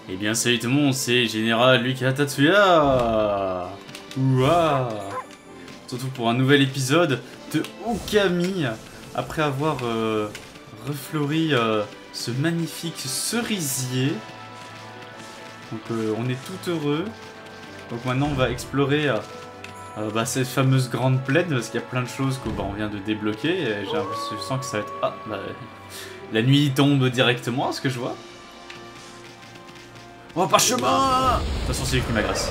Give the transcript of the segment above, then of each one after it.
Eh bien salut tout le monde, c'est Général Lucas Tatsuya. Ouah. On se retrouve pour un nouvel épisode de Okami. Après avoir refleuri ce magnifique cerisier. Donc on est tout heureux. Donc maintenant on va explorer cette fameuse grande plaine. Parce qu'il y a plein de choses qu'on vient de débloquer. Et je sens que ça va être... Ah, la nuit tombe directement, à ce que je vois. Oh, pas chemin! De toute façon, c'est lui qui m'agresse.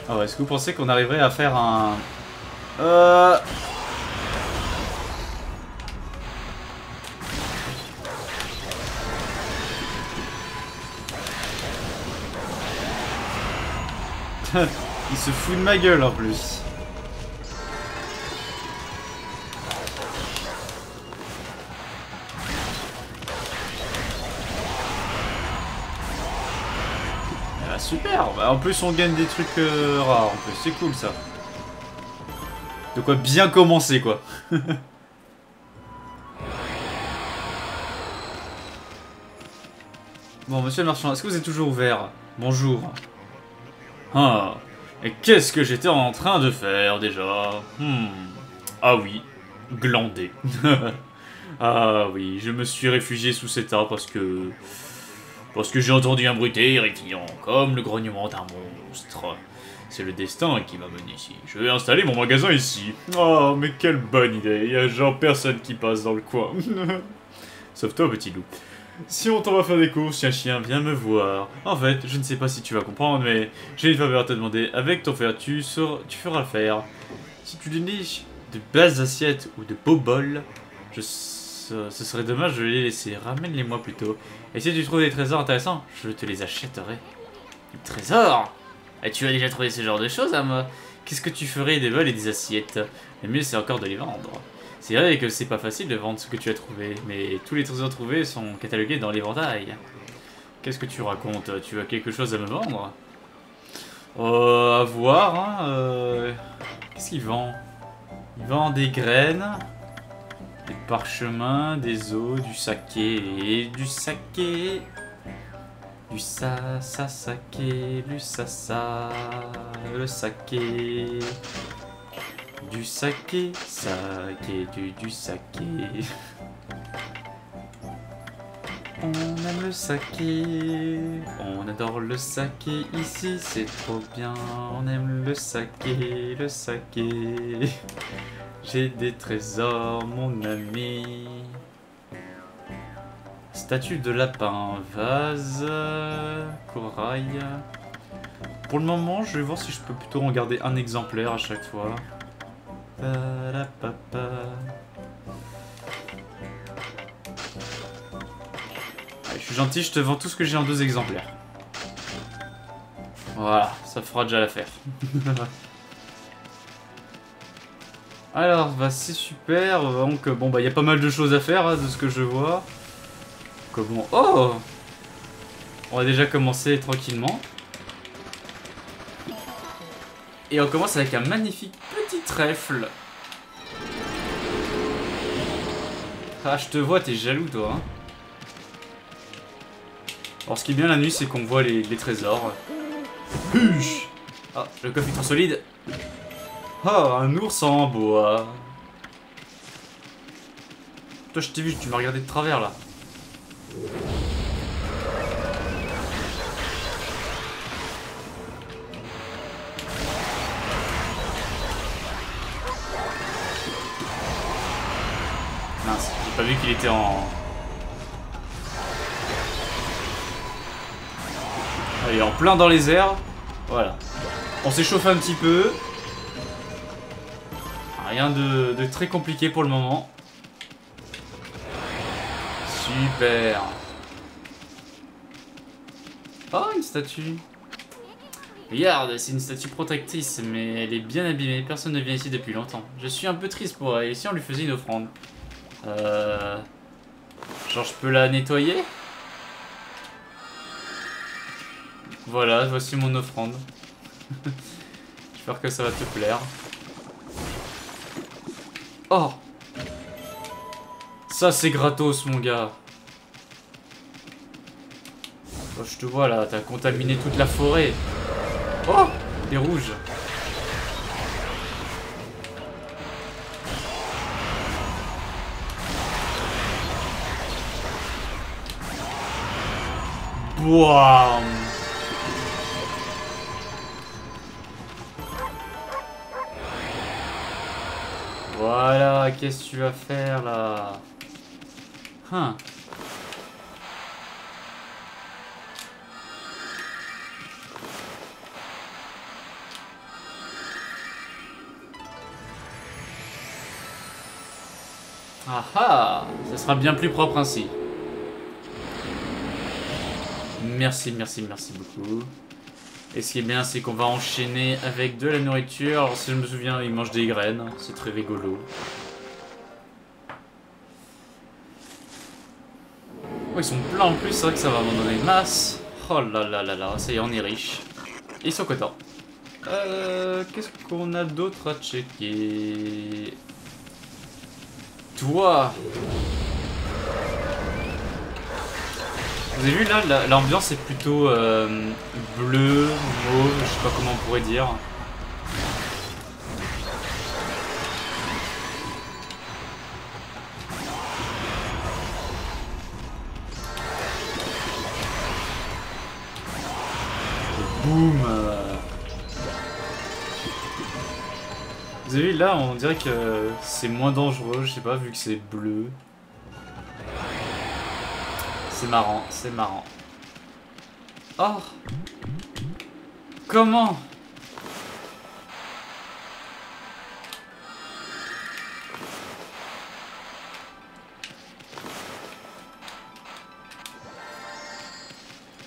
Ah ouais, est-ce que vous pensez qu'on arriverait à faire un... Il se fout de ma gueule en plus. Super, bah, en plus on gagne des trucs rares en plus, c'est cool ça. De quoi bien commencer quoi. Bon monsieur le marchand, est-ce que vous êtes toujours ouvert? Bonjour. Ah, et qu'est-ce que j'étais en train de faire déjà? Ah oui, glander. Ah oui, je me suis réfugié sous cet arbre parce que j'ai entendu un bruit terrifiant, comme le grognement d'un monstre. C'est le destin qui m'a mené ici. Je vais installer mon magasin ici. Oh, mais quelle bonne idée. Il y a genre personne qui passe dans le coin. Sauf toi, petit loup. Si on t'en va faire des courses, si un chien vient me voir. En fait, je ne sais pas si tu vas comprendre, mais j'ai une faveur à te demander. Avec ton fer, tu feras le faire. Si tu déniches de belles assiettes ou de beaux bols, ce serait dommage de les laisser. Ramène-les-moi plutôt. Et si tu trouves des trésors intéressants, je te les achèterai. Des trésors? Et tu as déjà trouvé ce genre de choses, moi? Qu'est-ce que tu ferais des bols et des assiettes? Le mieux, c'est encore de les vendre. C'est vrai que c'est pas facile de vendre ce que tu as trouvé, mais tous les trésors trouvés sont catalogués dans l'éventail. Qu'est-ce que tu racontes? Tu as quelque chose à me vendre? À voir, hein. Qu'est-ce qu'il vend? Il vend des graines, des parchemins, des os, du saké, du saké, du saké, du le saké, du saké, du saké. On aime le saké, on adore le saké ici, c'est trop bien. On aime le saké, le saké. J'ai des trésors, mon ami. Statue de lapin, vase, corail. Pour le moment, je vais voir si je peux plutôt en garder un exemplaire à chaque fois. Allez, je suis gentil, je te vends tout ce que j'ai en 2 exemplaires. Voilà, ça fera déjà l'affaire. Alors, bah c'est super, donc bon bah il y a pas mal de choses à faire hein, de ce que je vois. Comment... Oh! On va déjà commencer tranquillement. Et on commence avec un magnifique petit trèfle. Ah, je te vois, t'es jaloux toi. Hein. Alors ce qui est bien la nuit, c'est qu'on voit les trésors. Huch! Ah, le coffre est trop solide. Oh, un ours en bois. Toi, je t'ai vu, tu m'as regardé de travers, là. Mince, j'ai pas vu qu'il était en... Ah, il est en plein dans les airs. Voilà. On s'échauffe un petit peu. Rien de très compliqué pour le moment. Super. Oh, une statue. Regarde, c'est une statue protectrice, mais elle est bien abîmée. Personne ne vient ici depuis longtemps. Je suis un peu triste pour elle. Et si on lui faisait une offrande? Genre, je peux la nettoyer? Voilà, voici mon offrande. J'espère que ça va te plaire. Oh! Ça c'est gratos mon gars. Oh, je te vois là, t'as contaminé toute la forêt. Oh, des rouges. Boum. Voilà, qu'est-ce que tu vas faire là? Hein. Ah ah, ça sera bien plus propre ainsi. Merci, merci, merci beaucoup. Et ce qui est bien, c'est qu'on va enchaîner avec de la nourriture. Alors, si je me souviens, ils mangent des graines. C'est très rigolo. Oh, ils sont pleins en plus, c'est vrai que ça va m'en donner masse. Oh là là là là, ça y est, on est riche. Ils sont contents. Qu'est-ce qu'on a d'autre à checker? Toi! Vous avez vu là, l'ambiance est plutôt bleue, mauve, je sais pas comment on pourrait dire. Boum. Vous avez vu là, on dirait que c'est moins dangereux, je sais pas, vu que c'est bleu. C'est marrant, c'est marrant. Oh! Comment?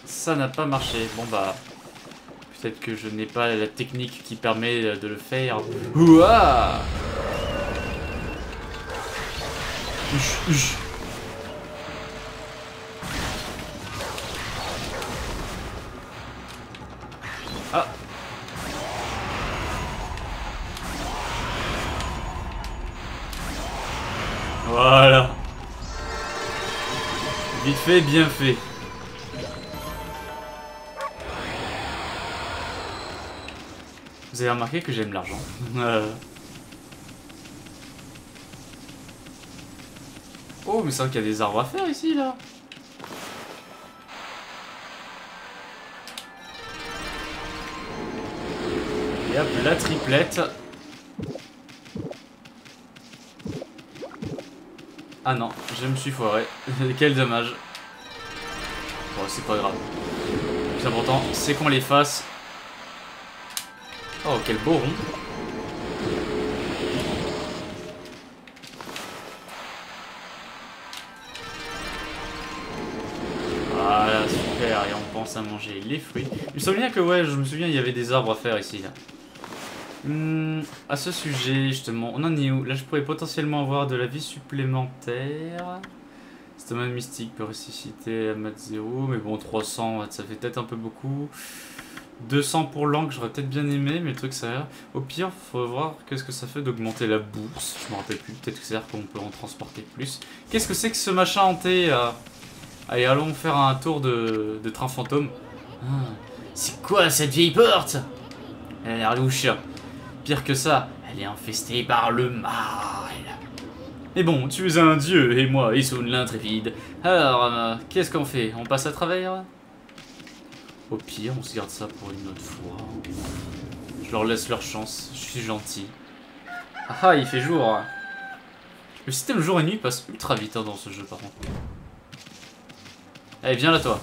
Ça n'a pas marché. Bon bah... Peut-être que je n'ai pas la technique qui permet de le faire. Ouah! Ah! Voilà! Vite fait, bien fait. Vous avez remarqué que j'aime l'argent. Oh, mais c'est vrai qu'il y a des arbres à faire ici, là. Et hop, la triplette. Ah non, je me suis foiré. Quel dommage. Bon, c'est pas grave. Le plus important, c'est qu'on les fasse. Oh, quel beau rond. Voilà, super. Et on pense à manger les fruits. Je me souviens que, ouais, je me souviens, il y avait des arbres à faire ici, là. À ce sujet, justement, on en est où? Là, je pourrais potentiellement avoir de la vie supplémentaire. Stomac mystique peut ressusciter à mat 0, mais bon, 300, ça fait peut-être un peu beaucoup. 200 pour l'encre, j'aurais peut-être bien aimé, mais le truc, ça a l'air... Au pire, faut voir qu'est-ce que ça fait d'augmenter la bourse. Je me rappelle plus, peut-être que c'est-à-dire qu'on peut en transporter plus. Qu'est-ce que c'est que ce machin hanté? Allez, allons faire un tour de train fantôme. Ah, c'est quoi cette vieille porte? Elle a l'air louche. Pire que ça, elle est infestée par le mal. Mais bon, tu es un dieu, et moi, Issun l'intrépide. Alors, qu'est-ce qu'on fait? On passe à travers? Au pire, on se garde ça pour une autre fois. Je leur laisse leur chance, je suis gentil. Ah, il fait jour. Le système jour et nuit passe ultra vite dans ce jeu, par contre. Allez, viens là, toi.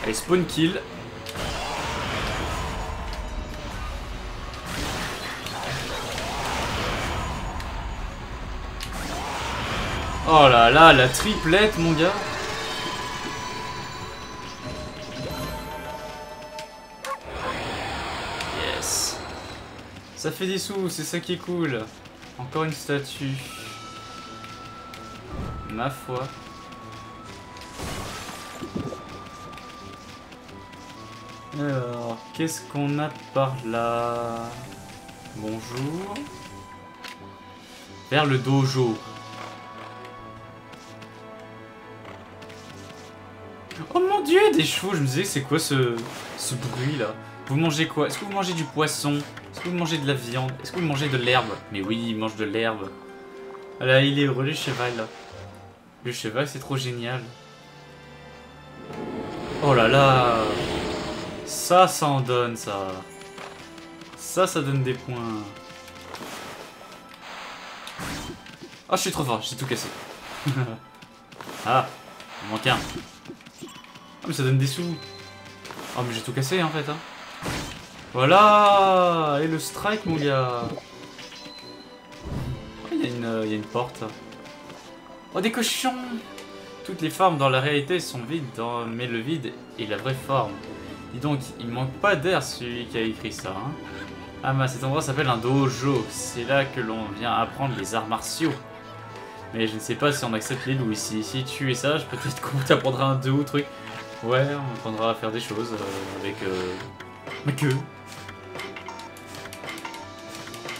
Allez, spawn kill. Oh là là, la triplette, mon gars. Yes. Ça fait des sous, c'est ça qui est cool. Encore une statue. Ma foi. Alors, qu'est-ce qu'on a par là? Bonjour. Vers le dojo. dieu, des chevaux. Je me disais, c'est quoi ce bruit là? Vous mangez quoi? Est-ce que vous mangez du poisson? Est-ce que vous mangez de la viande? Est-ce que vous mangez de l'herbe? Mais oui, il mange de l'herbe. Ah là, il est heureux, le cheval là. Le cheval, c'est trop génial. Oh là là. Ça en donne, ça. Ça donne des points. Oh, je suis trop fort, j'ai tout cassé. Ah, il manque un. Ah, mais ça donne des sous. Oh, mais j'ai tout cassé en fait. Hein. Voilà. Et le strike, mon gars. Oh, il y a une porte. Oh, des cochons. Toutes les formes dans la réalité sont vides, mais le vide est la vraie forme. Dis donc, il manque pas d'air celui qui a écrit ça. Hein. Ah, mais cet endroit s'appelle un dojo. C'est là que l'on vient apprendre les arts martiaux. Mais je ne sais pas si on accepte les loups ici. Si tu es sage, peut-être qu'on t'apprendra un deux ou truc. Ouais, on apprendra à faire des choses avec ma queue.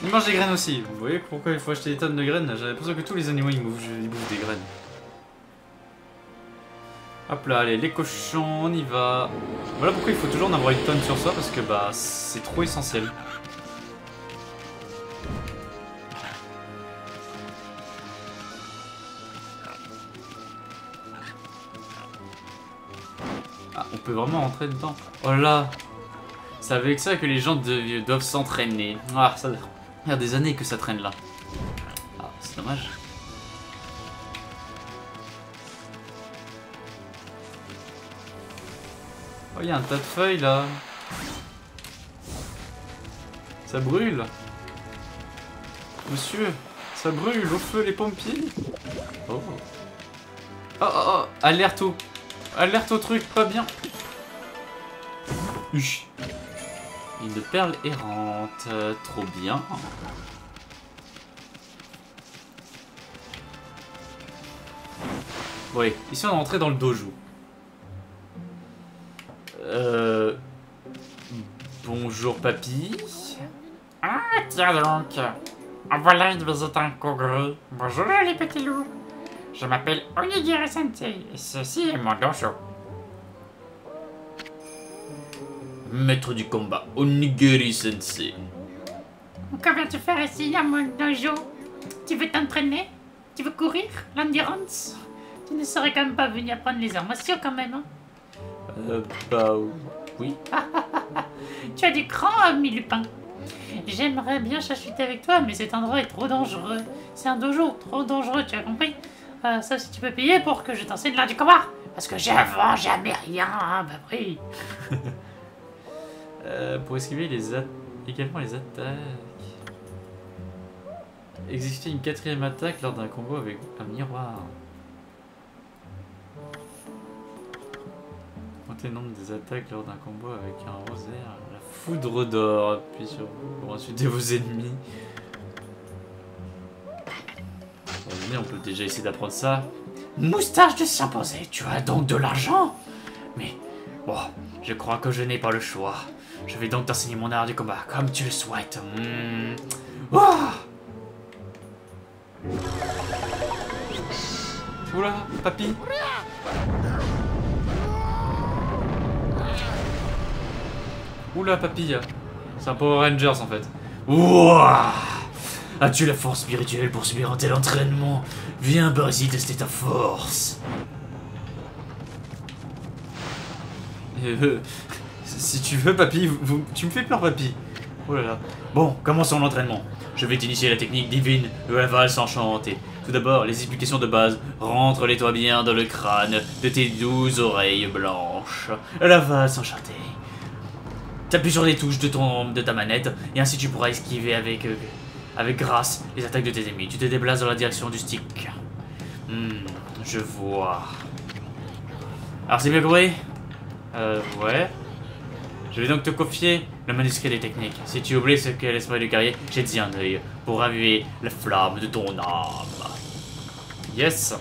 Il mange des graines aussi. Vous voyez pourquoi il faut acheter des tonnes de graines? J'ai l'impression que tous les animaux ils bouffent des graines. Hop là, allez, les cochons, on y va. Voilà pourquoi il faut toujours en avoir une tonne sur soi, parce que bah c'est trop essentiel. Ah, on peut vraiment rentrer dedans. Oh là, c'est avec ça que les gens doivent s'entraîner. Ah, ça il y a des années que ça traîne là. Ah, c'est dommage. Oh, il y a un tas de feuilles là. Ça brûle. Monsieur, ça brûle, au feu les pompiers. Oh. Oh, oh, oh, alerte au truc, pas bien. Une perle errante, trop bien. Ouais, ici on est entré dans le dojo. Bonjour papy. Ah, tiens donc. En voilà une visite incongrue. Bonjour les petits loups. Je m'appelle Onigiri Sensei et ceci est mon dojo. Maître du combat, Onigiri Sensei. Que viens-tu faire ici à mon dojo? Tu veux t'entraîner? Tu veux courir? L'endurance? Tu ne serais quand même pas venu apprendre les arts martiaux quand même, hein? Bah oui. Tu as du cran, ami Lupin. J'aimerais bien chachuter avec toi, mais cet endroit est trop dangereux. C'est un dojo trop dangereux, tu as compris? Ça, si tu peux payer pour que je t'enseigne l'art du combat. Parce que je vends jamais rien, hein, bah oui. Pour esquiver également les attaques. Exécuter une quatrième attaque lors d'un combo avec un miroir. Comptez le nombre des attaques lors d'un combo avec un rosaire. La foudre d'or. Appuyez sur vous pour insulter vos ennemis. On peut déjà essayer d'apprendre ça. Moustache de chimpanzé, tu as donc de l'argent? Mais bon, je crois que je n'ai pas le choix. Je vais donc t'enseigner mon art du combat, comme tu le souhaites. Oh oula, papy. Oula, papy. C'est un Power Rangers en fait. Ouah. As-tu la force spirituelle pour subir un tel entraînement? Viens par ici tester ta force. Si tu veux, papy, tu me fais peur, papy. Oh là là. Bon, commençons l'entraînement. Je vais t'initier à la technique divine de la valse enchantée. Tout d'abord, les explications de base. Rentre-les-toi bien dans le crâne de tes 12 oreilles blanches. La valse enchantée. T'appuies sur les touches de ta manette et ainsi tu pourras esquiver avec grâce les attaques de tes ennemis. Tu te déplaces dans la direction du stick. Je vois. Alors c'est bien compris? Ouais. Je vais donc te confier le manuscrit des techniques. Si tu oublies ce qu'est l'esprit du guerrier, jette-y un œil pour raviver la flamme de ton âme. Yes.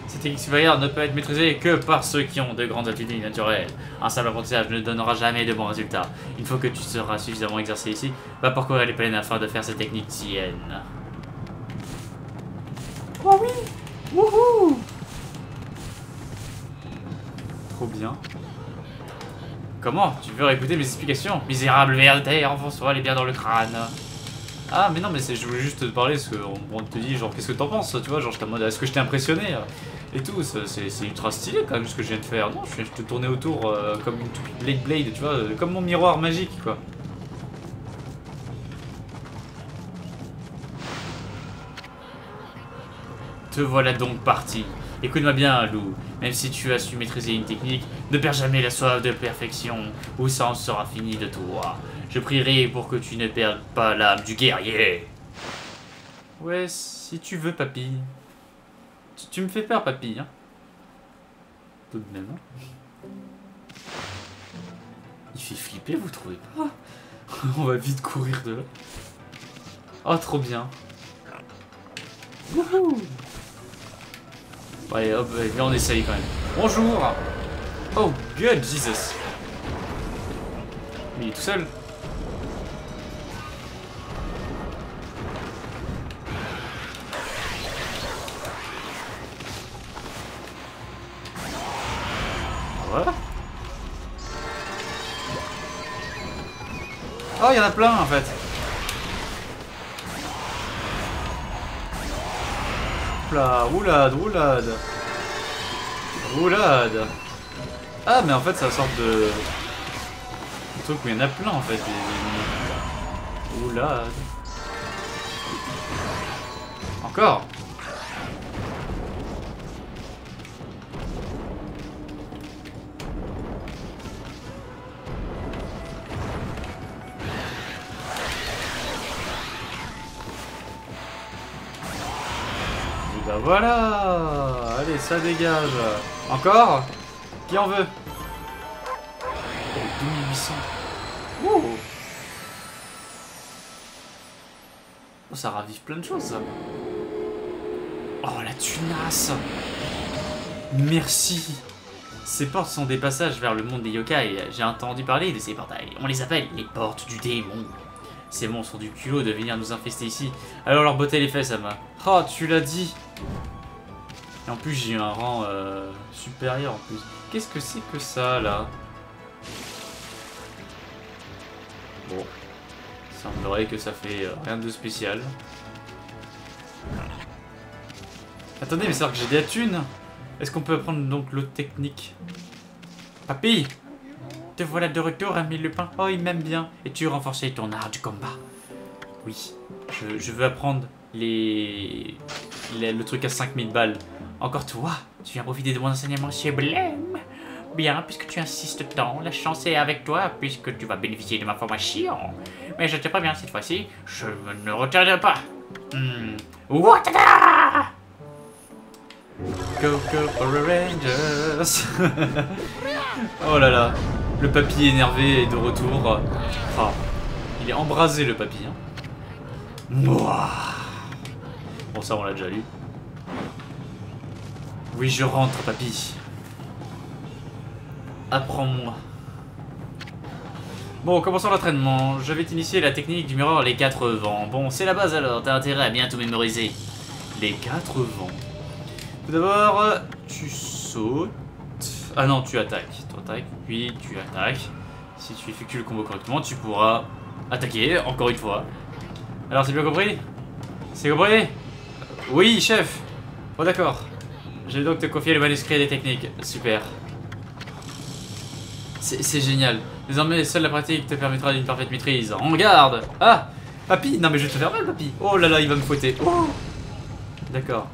Cette technique supérieure ne peut être maîtrisée que par ceux qui ont de grandes aptitudes naturelles. Un simple apprentissage ne donnera jamais de bons résultats. Une fois que tu seras suffisamment exercé ici, va parcourir les plaines afin de faire cette technique tienne. Oh oui! Wouhou! Trop bien. Comment? Tu veux réécouter mes explications? Misérable VRD, enfonce-toi les biens dans le crâne. Ah mais non mais je voulais juste te parler parce qu'on te dit genre qu'est-ce que t'en penses, tu vois, genre j'étais en mode est-ce que je t'ai impressionné et tout, c'est ultra stylé quand même ce que je viens de faire. Non, je te tournais autour comme une toupie Blade, tu vois, comme mon miroir magique quoi. Te voilà donc parti. Écoute-moi bien, Lou. Même si tu as su maîtriser une technique, ne perds jamais la soif de perfection, ou ça en sera fini de toi. Je prierai pour que tu ne perdes pas l'âme du guerrier. Ouais, si tu veux, papy. Tu me fais peur, papy, hein. Tout de même, hein. Il fait flipper, vous trouvez pas? On va vite courir de là. Oh, trop bien. Wouhou! Allez, hop, là on essaye quand même. Bonjour! Oh, good Jesus! Mais il est tout seul. Voilà. Oh, il y en a plein en fait. Là, roulade, roulade. Roulade. Ah, mais en fait, c'est la sorte de truc où il y en a plein en fait. Des... Roulade. Encore. Bah voilà. Allez, ça dégage. Encore? Qui en veut? Oh, 2800. Oh, ça ravive plein de choses, ça. Oh, la tunasse. Merci. Ces portes sont des passages vers le monde des yokai. J'ai entendu parler de ces portails. On les appelle les portes du démon. Ces monstres ont du culot de venir nous infester ici. Alors leur botter les fesses, Ama. Oh, tu l'as dit. Et en plus, j'ai eu un rang supérieur en plus. Qu'est-ce que c'est que ça, là? Bon. Il semblerait que ça fait rien de spécial. Attendez, mais c'est vrai que j'ai des thunes. Est-ce qu'on peut apprendre donc l'autre technique? Papy! Te voilà de retour, ami Lupin. Oh, il m'aime bien. Et tu renforcer ton art du combat. Oui. Je veux apprendre le truc à 5000 balles. Encore toi? Tu viens profiter de mon enseignement sublime? Bien, puisque tu insistes tant, la chance est avec toi, puisque tu vas bénéficier de ma formation. Mais je te préviens, cette fois-ci, je ne retarde pas. Ouattata! Go, go, Power Rangers! Oh là là, le papy énervé est de retour. Ah, il est embrasé, le papy. Hein. Mouah. Bon, ça, on l'a déjà lu. Oui, je rentre, papy. Apprends-moi. Bon, commençons l'entraînement. Je vais t'initier la technique du miroir les 4 vents. Bon, c'est la base alors, t'as intérêt à bien tout mémoriser. Les 4 vents. Tout d'abord, tu sautes. Ah non, tu attaques. Tu attaques, puis tu attaques. Si tu effectues le combo correctement, tu pourras attaquer, encore une fois. Alors, c'est bien compris? C'est compris? Oui, chef. Oh, d'accord. Je vais donc te confier le manuscrit des techniques. Super. C'est génial. Désormais, seule la pratique te permettra d'une parfaite maîtrise. En garde! Ah! Papy! Non mais je vais te faire mal, papy! Oh là là, il va me fouetter. Oh! D'accord.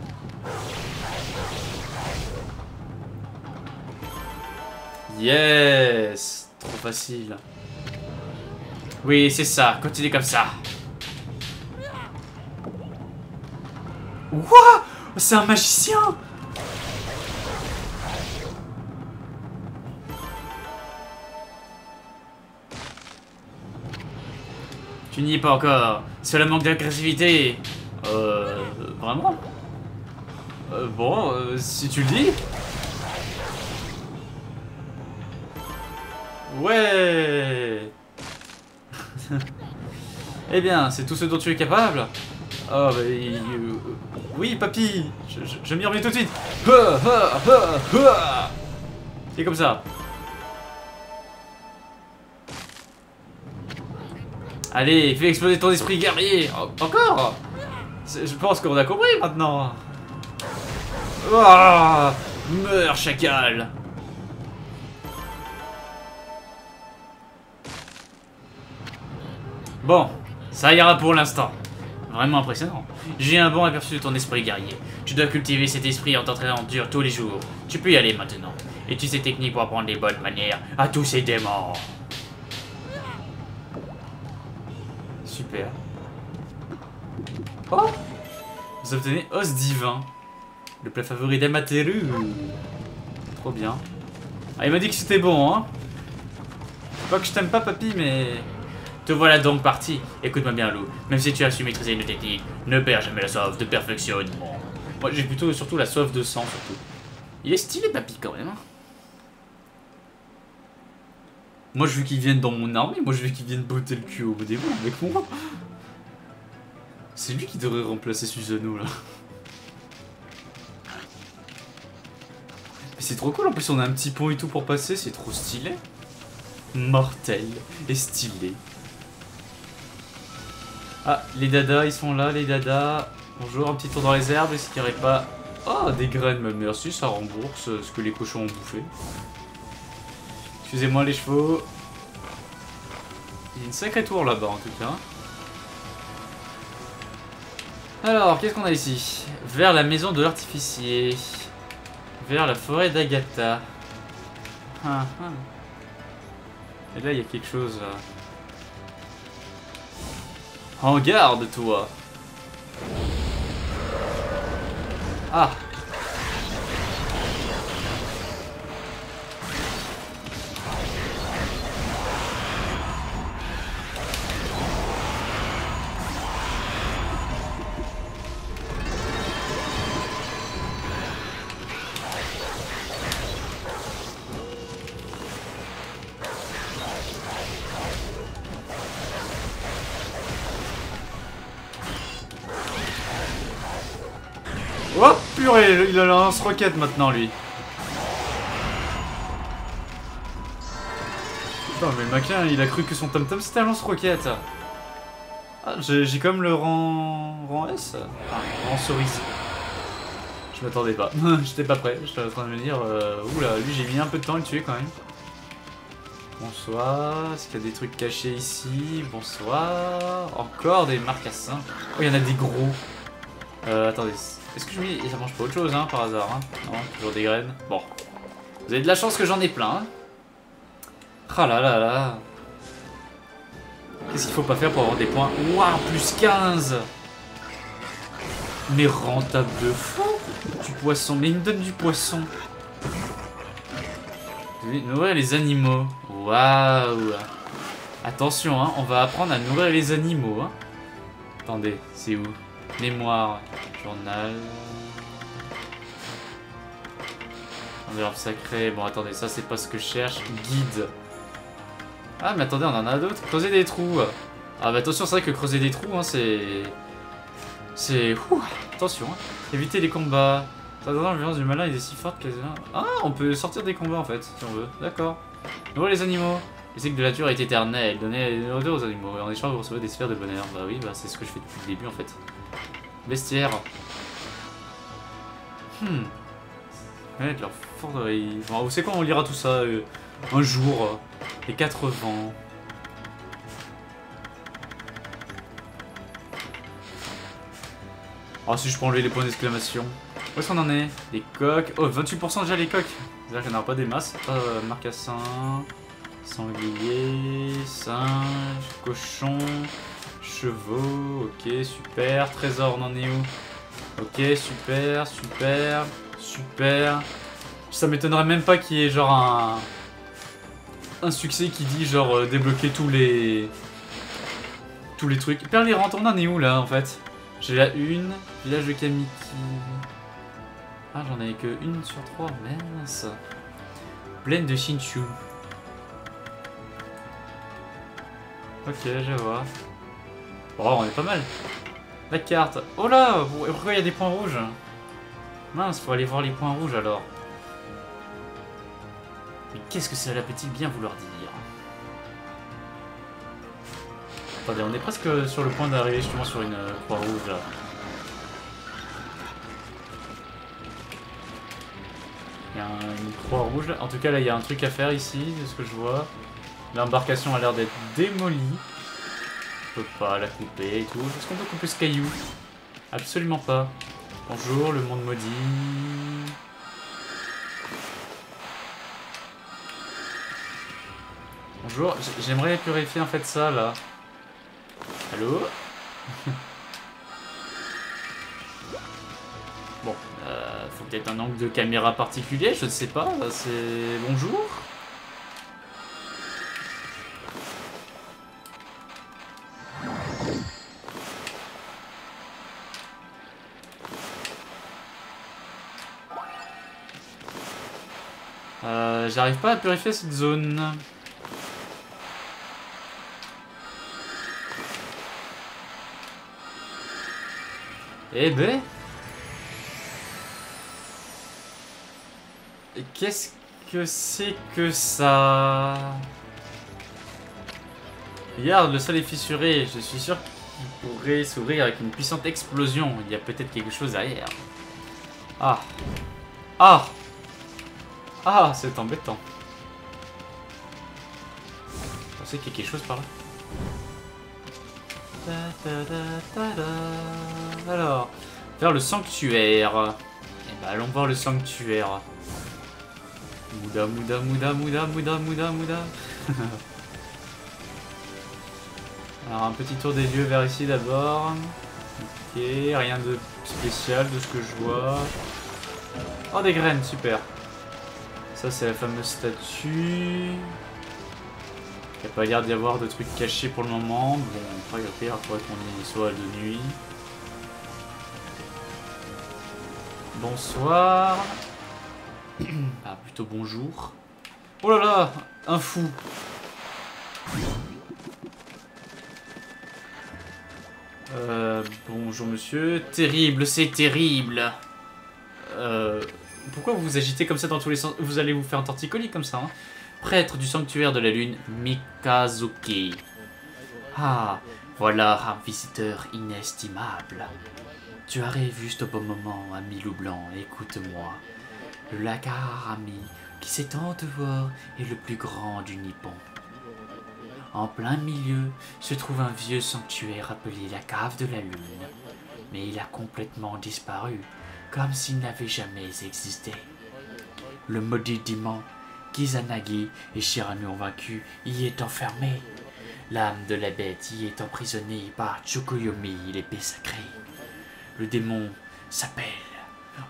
Yes! Trop facile. Oui, c'est ça. Continue comme ça. What? C'est un magicien! Tu n'y es pas encore. Cela manque d'agressivité. Vraiment? Bon, si tu le dis. Ouais. Eh bien, c'est tout ce dont tu es capable. Oh, bah, oui, papy. Je m'y remets tout de suite. Et comme ça. Allez, fais exploser ton esprit guerrier. Encore. Je pense qu'on a compris maintenant. Oh, meurs, chacal. Bon, ça ira pour l'instant. Vraiment impressionnant. J'ai un bon aperçu de ton esprit guerrier. Tu dois cultiver cet esprit en t'entraînant dur tous les jours. Tu peux y aller maintenant. Et tu sais techniques pour apprendre les bonnes manières à tous ces démons. Super. Oh! Vous obtenez os divin. Le plat favori d'Amateru. Trop bien. Ah, il m'a dit que c'était bon, hein. Pas que je t'aime pas, papy, mais... Te voilà donc parti. Écoute-moi bien, Lou. Même si tu as su maîtriser une technique, ne perds jamais la soif de perfectionnement. Moi, j'ai plutôt, surtout, la soif de sang, surtout. Il est stylé, papy, quand même. Hein. Moi, je veux qu'il vienne dans mon armée. Moi, je veux qu'il vienne botter le cul au début avec moi. C'est lui qui devrait remplacer Susanoo, là. Mais c'est trop cool. En plus, on a un petit pont et tout pour passer. C'est trop stylé. Mortel et stylé. Ah, les dadas, ils sont là, les dadas. Bonjour, un petit tour dans les herbes. Est-ce qu'il n'y aurait pas... Oh, des graines, mais merci, ça rembourse ce que les cochons ont bouffé. Excusez-moi les chevaux. Il y a une sacrée tour là-bas en tout cas. Alors, qu'est-ce qu'on a ici? Vers la maison de l'artificier. Vers la forêt d'Agatha. Ah, ah. Et là, il y a quelque chose là. En garde, toi! Ah! Oh purée, il a la lance-roquette maintenant lui. Putain mais Maclin il a cru que son tom-tom c'était un lance-roquette. Ah j'ai comme le rang S. Ah, rang cerise. Je m'attendais pas, j'étais pas prêt, j'étais en train de me dire oula lui j'ai mis un peu de temps à le tuer quand même. Bonsoir, est-ce qu'il y a des trucs cachés ici? Bonsoir. Encore des marcassins. Oh il y en a des gros. Attendez. Est-ce que je mets... Ça mange pas autre chose, hein, par hasard, hein? Non, toujours des graines. Bon. Vous avez de la chance que j'en ai plein, hein? Ah là là là. Qu'est-ce qu'il faut pas faire pour avoir des points? Waouh, plus 15! Mais rentable de fou! Du poisson. Mais il me donne du poisson. Nourrir les animaux. Waouh! Attention, hein, on va apprendre à nourrir les animaux, hein? Attendez, c'est où? Mémoire, journal. Enveloppe sacrée. Bon, attendez, ça c'est pas ce que je cherche. Guide. Ah, mais attendez, on en a d'autres. Creuser des trous. Ah, bah attention, c'est vrai que creuser des trous, hein, c'est. Attention, hein. Éviter les combats. Ça donne l'influence du malin, il est si forte que. Ah, on peut sortir des combats en fait, si on veut. D'accord. Nourrir les animaux. Le cycle de la nature est éternel. Donner des nourritures aux animaux. Et en échange, vous recevez des sphères de bonheur. Bah oui, bah c'est ce que je fais depuis le début en fait. Bestiaire. Ouais, leur forterie. Bon, vous savez quoi, on lira tout ça un jour. Les 4 vents. Ah, si je peux enlever les points d'exclamation. Où est-ce qu'on en est? Les coques. Oh, 28% déjà les coques. C'est-à-dire qu'il n'y en a pas des masses. Marcassin. Sanglier. Singe. Cochon. Chevaux, ok, super. Trésor, on en est où? Ok, super, super, super. Ça m'étonnerait même pas qu'il y ait genre un succès qui dit genre débloquer tous les trucs. Perle errante, on en est où là en fait? J'ai la une, village de Kamiki. Ah, j'en avais que une sur 3, mince. Plaine de Shinshu. Ok, je vois. Oh, on est pas mal. La carte. Oh là, pourquoi il y a des points rouges? Mince, faut aller voir les points rouges alors. Mais qu'est-ce que cela peut-il bien vouloir dire? Attendez, on est presque sur le point d'arriver justement sur une croix rouge là. Il y a une croix rouge là. En tout cas là il y a un truc à faire ici, de ce que je vois. L'embarcation a l'air d'être démolie. On peut pas la couper et tout. Est-ce qu'on peut couper ce caillou? Absolument pas. Bonjour le monde maudit. Bonjour, j'aimerais purifier en fait ça là. Allô? Bon, faut peut-être un angle de caméra particulier, je ne sais pas, c'est... Bonjour? J'arrive pas à purifier cette zone. Eh ben... Qu'est-ce que c'est que ça? Regarde, le sol est fissuré. Je suis sûr qu'il pourrait s'ouvrir avec une puissante explosion. Il y a peut-être quelque chose derrière. Ah. Ah. Ah, c'est embêtant. Je pensais qu'il y a quelque chose par là. Alors, vers le sanctuaire. Eh ben, allons voir le sanctuaire. Mouda, mouda, mouda, mouda, mouda, mouda, mouda. Alors, un petit tour des lieux vers ici d'abord. Ok, rien de spécial de ce que je vois. Oh, des graines, super. Ça, c'est la fameuse statue. Il n'y a pas l'air d'y avoir de trucs cachés pour le moment. Bon, après, il faudrait qu'on y soit de nuit. Bonsoir. Ah, plutôt bonjour. Oh là là, un fou. Bonjour monsieur. Terrible, c'est terrible. Pourquoi vous vous agitez comme ça dans tous les sens? Vous allez vous faire un torticolis comme ça, hein? Prêtre du sanctuaire de la lune, Mikazuki. Ah, voilà un visiteur inestimable. Tu arrives juste au bon moment, ami loup blanc, écoute-moi. Le lac Harami, qui s'étend dehors, est le plus grand du Nippon. En plein milieu se trouve un vieux sanctuaire appelé la cave de la lune. Mais il a complètement disparu, comme s'il n'avait jamais existé. Le maudit démon Kizanagi et Shiranu ont vaincu, y est enfermé. L'âme de la bête y est emprisonnée par Tsukuyomi, l'épée sacrée. Le démon s'appelle...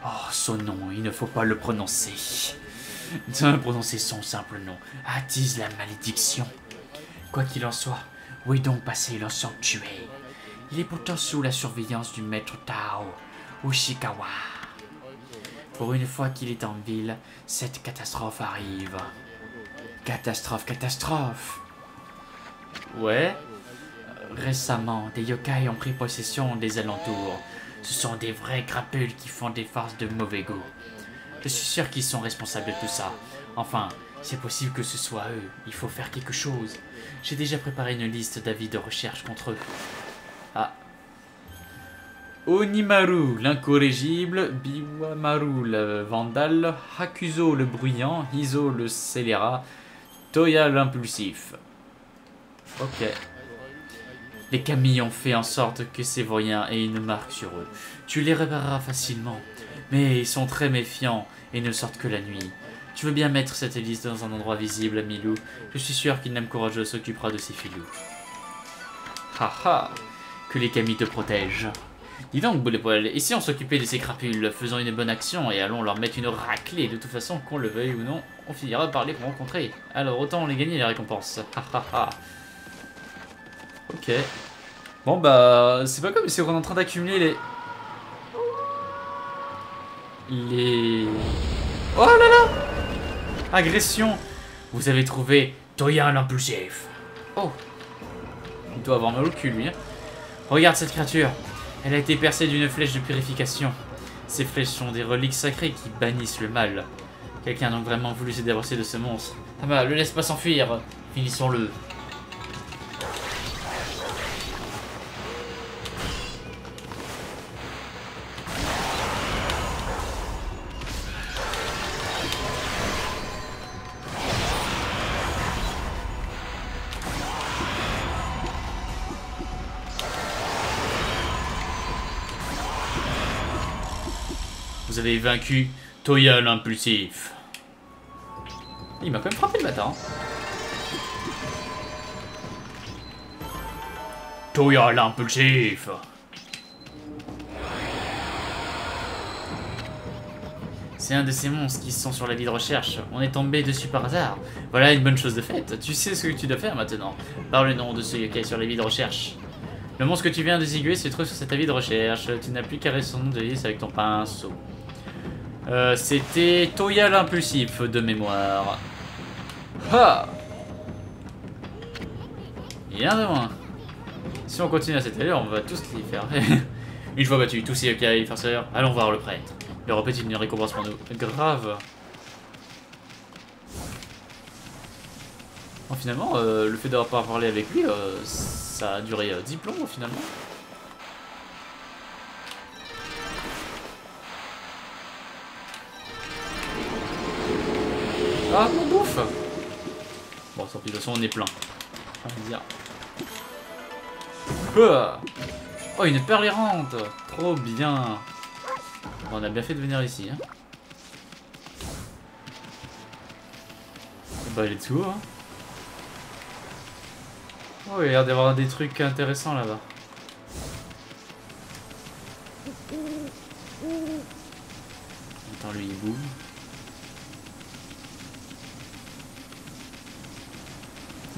Oh, son nom, il ne faut pas le prononcer. Prononcer son simple nom attise la malédiction. Quoi qu'il en soit, où est donc passé le sanctuaire? Il est pourtant sous la surveillance du maître Tao, Ushikawa. Pour une fois qu'il est en ville, cette catastrophe arrive. Catastrophe, catastrophe. Ouais. Récemment, des yokai ont pris possession des alentours. Ce sont des vrais crapules qui font des farces de mauvais goût. Je suis sûr qu'ils sont responsables de tout ça. Enfin, c'est possible que ce soit eux. Il faut faire quelque chose. J'ai déjà préparé une liste d'avis de recherche contre eux. Ah. Onimaru, l'incorrigible, Biwamaru, le vandale, Hakuzo, le bruyant, Hizo, le scélérat, Toya, l'impulsif. Ok. Les Kami ont fait en sorte que ces voyants aient une marque sur eux. Tu les répareras facilement, mais ils sont très méfiants et ne sortent que la nuit. Tu veux bien mettre cette liste dans un endroit visible, Amilou? Je suis sûr qu'une âme courageuse s'occupera de ces filous. Haha, que les Kami te protègent. Dis donc, Boulet Poil, et si on s'occupait de ces crapules, faisons une bonne action et allons leur mettre une raclée. De toute façon, qu'on le veuille ou non, on finira par les rencontrer. Alors autant les gagner les récompenses. Hahaha. Ok. Bon bah, c'est pas comme si on est en train d'accumuler les... Oh là là! Agression! Vous avez trouvé Toya l'impulsif. Oh. Il doit avoir mal au cul lui. Hein. Regarde cette créature. Elle a été percée d'une flèche de purification. Ces flèches sont des reliques sacrées qui bannissent le mal. Quelqu'un a donc vraiment voulu se débarrasser de ce monstre. Ah bah, le laisse pas s'enfuir. Finissons-le. Vous avez vaincu Toya l'impulsif. Il m'a quand même frappé le bâtard. Toya l'impulsif. C'est un de ces monstres qui sont sur la vie de recherche. On est tombé dessus par hasard. Voilà une bonne chose de faite. Tu sais ce que tu dois faire maintenant. Parle le nom de ce yokai sur la vie de recherche. Le monstre que tu viens de ziguer se trouve sur cet avis de recherche. Tu n'as plus qu'à rester son nom de liste avec ton pinceau. C'était Toya l'impulsif de mémoire. Ah! Rien de moins. Si on continue à cette allure, on va tous les faire. Une fois battu, tous ces yokai farceurs, allons voir le prêtre. Il aura peut-être une récompense pour nous. Grave. Bon, finalement, le fait d'avoir pas parlé avec lui, ça a duré 10 plombs finalement. Ah, mon bouffe! Bon, tant pis, de toute façon, on est plein. On va dire. Oh, une perle errante! Trop bien! Bon, on a bien fait de venir ici. Hein. Bah, let's go. Hein. Oh, il y a l'air d'avoir des trucs intéressants là-bas. Attends, lui, il bouge.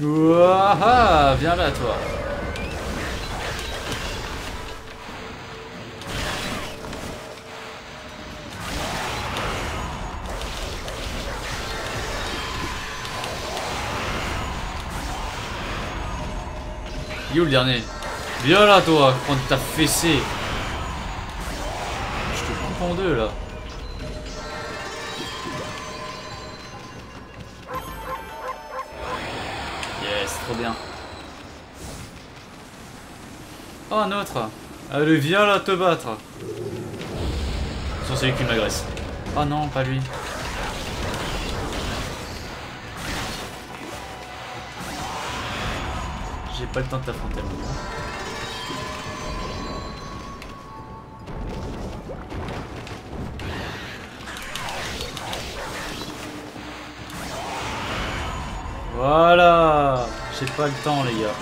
Ouah, viens là, toi. Il est où le dernier? Viens là, toi, prends ta fessée. Je te coupe en deux là. Yes, trop bien. Oh, un autre. Allez, viens là te battre. C'est celui qui m'agresse. Oh non, pas lui. J'ai pas le temps de t'affronter. Voilà. J'ai pas le temps, les gars.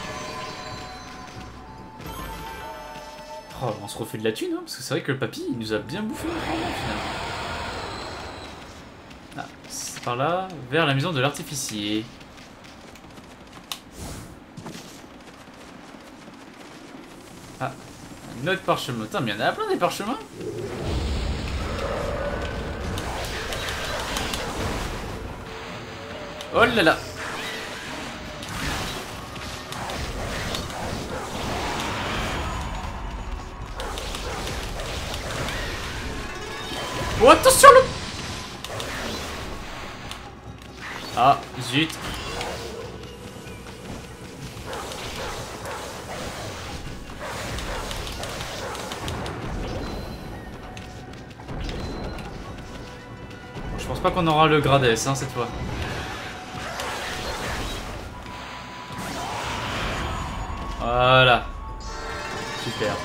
Oh, on se refait de la thune, hein, parce que c'est vrai que le papy, il nous a bien bouffé le finalement. Ah, c'est par là, vers la maison de l'artificier. Ah, un autre parchemin. Putain, mais il y en a plein des parchemins. Oh là là. Oh, attention le... Ah, zut. Je pense pas qu'on aura le grade S hein, cette fois. Voilà. Super.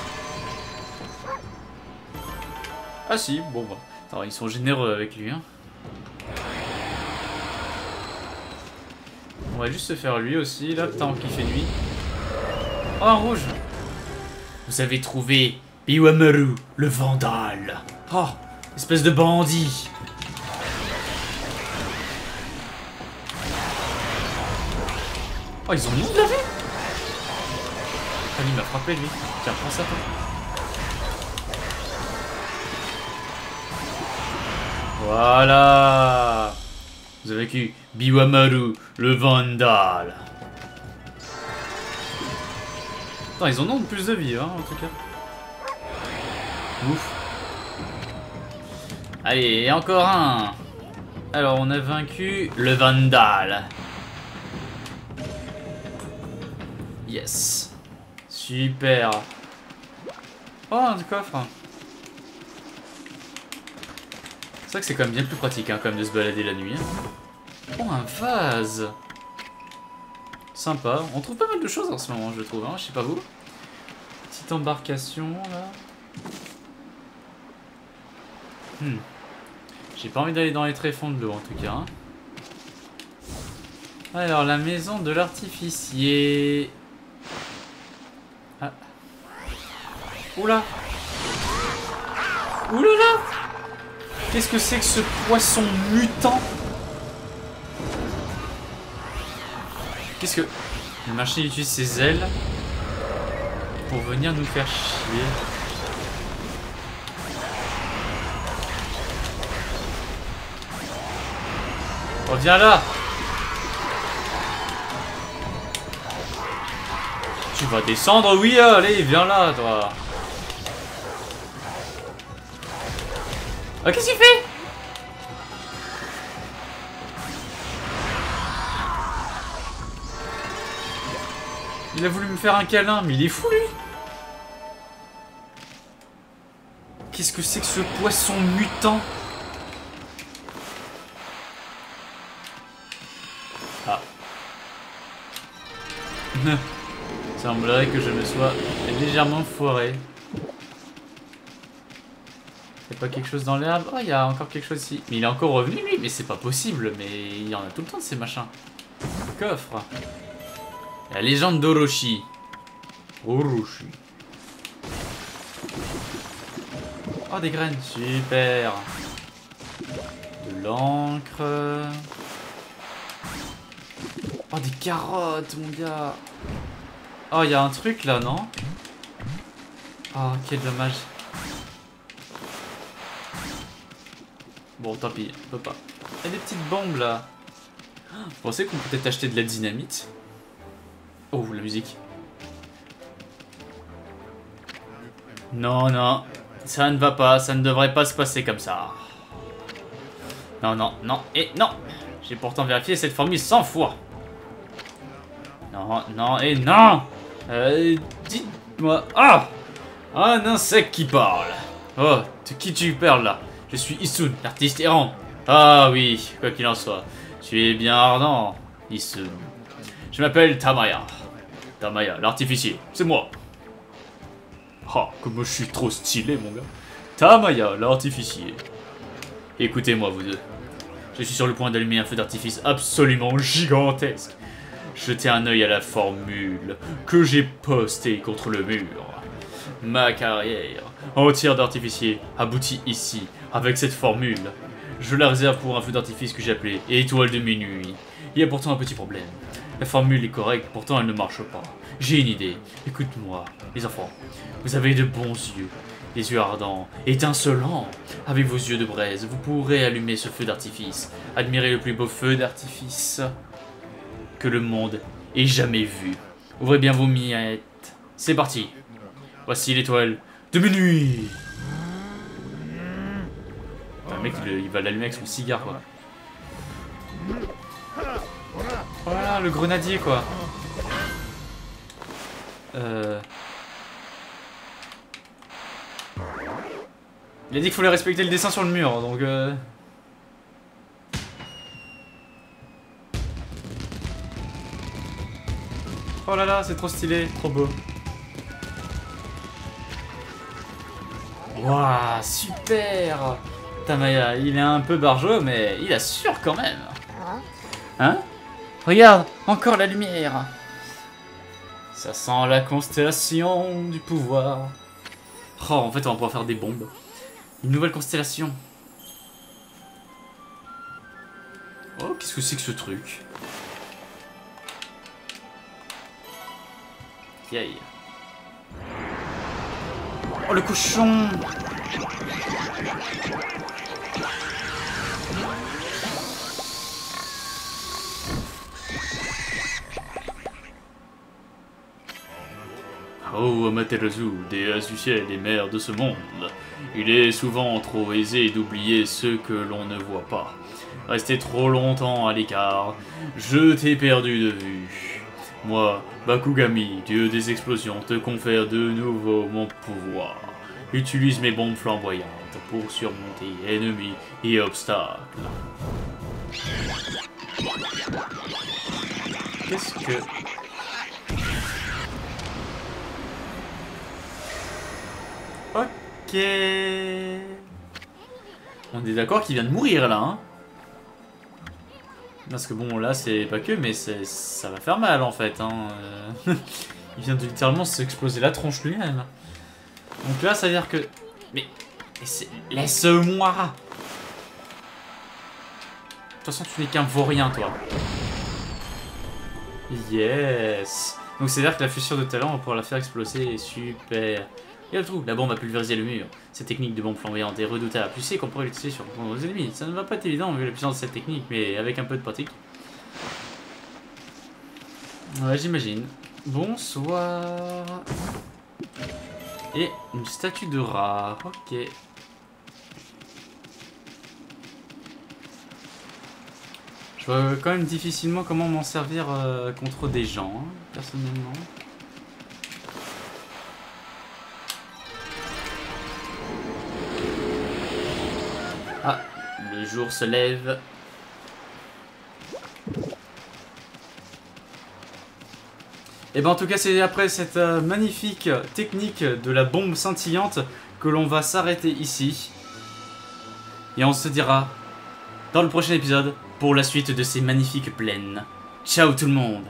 Ah si, bon bah. Attends, ils sont généreux avec lui hein. On va juste se faire lui aussi là, tant qu'il fait nuit. Oh, un rouge. Vous avez trouvé Biwamaru, le vandale. Oh, espèce de bandit. Oh, ils ont le nom de la vie. Ah, lui m'a frappé lui. Tiens, prends ça toi. Voilà. Vous avez vécu Biwamaru, le vandale. Attends, ils en ont plus de vie, hein, en tout cas. Ouf. Allez, et encore un. Alors, on a vaincu le Vandal. Yes. Super. Oh, un coffre. C'est vrai que c'est quand même bien plus pratique, hein, quand même, de se balader la nuit. Oh, un vase. Sympa. On trouve pas mal de choses en ce moment, je trouve. Hein, je sais pas vous. Petite embarcation, là. J'ai pas envie d'aller dans les tréfonds de l'eau, en tout cas. Hein. Alors, la maison de l'artificier. Ah. Oula. Oulala. Qu'est-ce que c'est que ce poisson mutant? Qu'est-ce que... Le machin utilise ses ailes pour venir nous faire chier. Reviens là. Tu vas descendre, oui, allez, viens là, toi. Ah, qu'est-ce qu'il fait? Il a voulu me faire un câlin, mais il est fou, lui. Qu'est-ce que c'est que ce poisson mutant? Ah. Il semblerait que je me sois légèrement foiré. Y'a pas quelque chose dans l'herbe? Oh, il y a encore quelque chose ici. Mais il est encore revenu, lui? Mais c'est pas possible, mais il y en a tout le temps de ces machins. Coffre. La légende d'Orochi. Orochi. Oh, des graines. Super. De l'encre. Oh, des carottes, mon gars. Oh, il y a un truc là, non? Oh, quel dommage. Bon, tant pis, on peut pas. Il y a des petites bombes là. Vous pensez qu'on peut peut-être acheter de la dynamite? Oh, la musique. Non, non. Ça ne va pas, ça ne devrait pas se passer comme ça. Non, non, non, et non. J'ai pourtant vérifié cette formule 100 fois. Non, non, et non. Dites-moi... Ah, un insecte qui parle. Oh, de qui tu parles là? Je suis Issun, l'artiste errant. Ah oui, quoi qu'il en soit. Tu es bien ardent, Issun. Je m'appelle Tamaya. Tamaya, l'artificier, c'est moi. Ah, comme je suis trop stylé, mon gars. Tamaya, l'artificier. Écoutez-moi, vous deux. Je suis sur le point d'allumer un feu d'artifice absolument gigantesque. Jetez un œil à la formule que j'ai postée contre le mur. Ma carrière entière d'artificier aboutit ici, avec cette formule. Je la réserve pour un feu d'artifice que j'ai appelé Étoile de minuit. Il y a pourtant un petit problème. La formule est correcte, pourtant elle ne marche pas. J'ai une idée. Écoute-moi, les enfants. Vous avez de bons yeux. Des yeux ardents, étincelants. Avec vos yeux de braise, vous pourrez allumer ce feu d'artifice. Admirer le plus beau feu d'artifice que le monde ait jamais vu. Ouvrez bien vos miettes. C'est parti. Voici l'étoile de minuit. Le mec, il va l'allumer avec son cigare, quoi. Voilà, le grenadier, quoi. Il a dit qu'il fallait respecter le dessin sur le mur, donc... Oh là là, c'est trop stylé, trop beau. Waouh, super. Tamaya, il est un peu barjot, mais il assure quand même. Hein? Regarde, encore la lumière. Ça sent la constellation du pouvoir. Oh, en fait, on va pouvoir faire des bombes. Une nouvelle constellation. Oh, qu'est-ce que c'est que ce truc? Yay. Oh, le cochon! Oh, Amaterasu, déesse du ciel et mère de ce monde, Il est souvent trop aisé d'oublier ce que l'on ne voit pas. Rester trop longtemps à l'écart, je t'ai perdu de vue. Moi, Bakugami, dieu des explosions, te confère de nouveau mon pouvoir. Utilise mes bombes flamboyantes pour surmonter ennemis et obstacles. Qu'est-ce que... Ok... On est d'accord qu'il vient de mourir là, hein? Parce que bon, là c'est pas que, mais ça va faire mal en fait, hein. Il vient de littéralement s'exploser la tronche lui-même. Donc là, ça veut dire que... Mais laisse-moi! De toute façon, tu n'es qu'un vaurien, toi. Yes! Donc c'est-à-dire que la fissure de talent, on va pouvoir la faire exploser. Super! Et le trou, la bombe a pulvérisé le mur. Cette technique de bombe flamboyante est redoutable. Tu sais qu'on pourrait l'utiliser sur nos ennemis. Ça ne va pas être évident vu la puissance de cette technique, mais avec un peu de pratique. Ouais, j'imagine. Bonsoir. Et une statue de rat. Ok. Je vois quand même difficilement comment m'en servir contre des gens, hein, personnellement. Ah, le jour se lève. Et ben en tout cas c'est après cette magnifique technique de la bombe scintillante que l'on va s'arrêter ici. Et on se dira dans le prochain épisode pour la suite de ces magnifiques plaines. Ciao tout le monde!